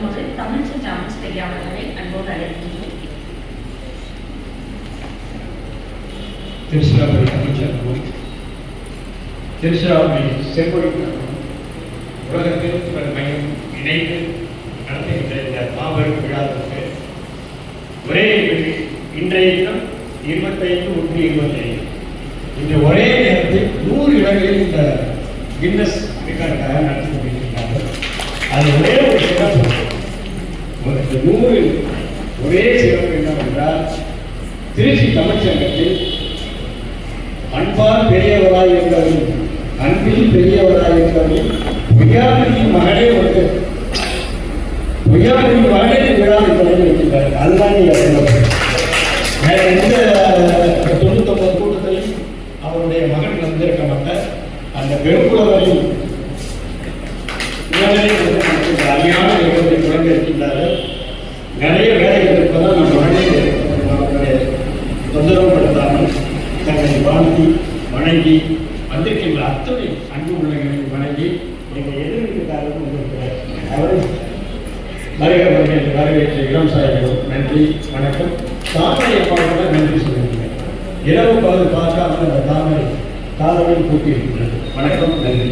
திருமகள் தமிழ்ச்சி Thomas பெரியா அவர்களை அன்போடு அழைக்கின்றேன். திருச்சிராப்பள்ளி தமிழ்ச்சங்கம் திருச்சிராப்பள்ளி செம்பொழி உலக திருக்குறள் மையம் இணைந்து நடத்துகின்ற இந்த மாபெரும் விழாவிற்கு ஒரே இன்றைய தினம் 25/1/25 இந்த ஒரே நேரத்தில் 100 இடங்களில் இந்த கின்னஸ் ரெக்கார்டுக்காக நடத்தி கொண்டிருக்கிறார்கள். அது ஒரே ஒரு சிறப்பு, 100 ஒரே சிறப்பு என்னவென்றால் திருச்சி தமிழ்ச்சங்கத்தில் அன்பால் பெரியவராய் இருந்தவர்கள், அன்பில் பெரியவராய் இருந்தவர்கள் பொய்யாமொழியின் மகனே வந்து பொய்யாமொழியின் மகனே விழாவில் தொடங்கி வைக்கின்றார்கள். அதுதான் வேற எந்த 99 கூட்டத்திலும் அவருடைய மகன் வந்திருக்க மாட்டார். அந்த பெருங்குளவரின் அருமையான நிகழ்வை தொடங்கி இருக்கின்றார்கள். நிறைய வேலைகள் இருப்பதால் நம் மகனே தொந்தரவு படுத்தாமல் தங்களை வாழ்த்தி வணங்கி வந்திருக்கின்ற அத்தனை அன்பு உள்ளங்களை வணங்கி எங்கள் எதிர்விற்காகவும் வந்திருக்கிறார். அவரை வரவேற்ற இளம் சாய்களும் நன்றி வணக்கம். தாமரை அப்பாவோட நன்றி சொல்லியிருக்கிறேன். இரவு பகல் பார்க்காமல் அந்த தாமரை காதலை கூட்டியிருக்கிறது. வணக்கம், நன்றி.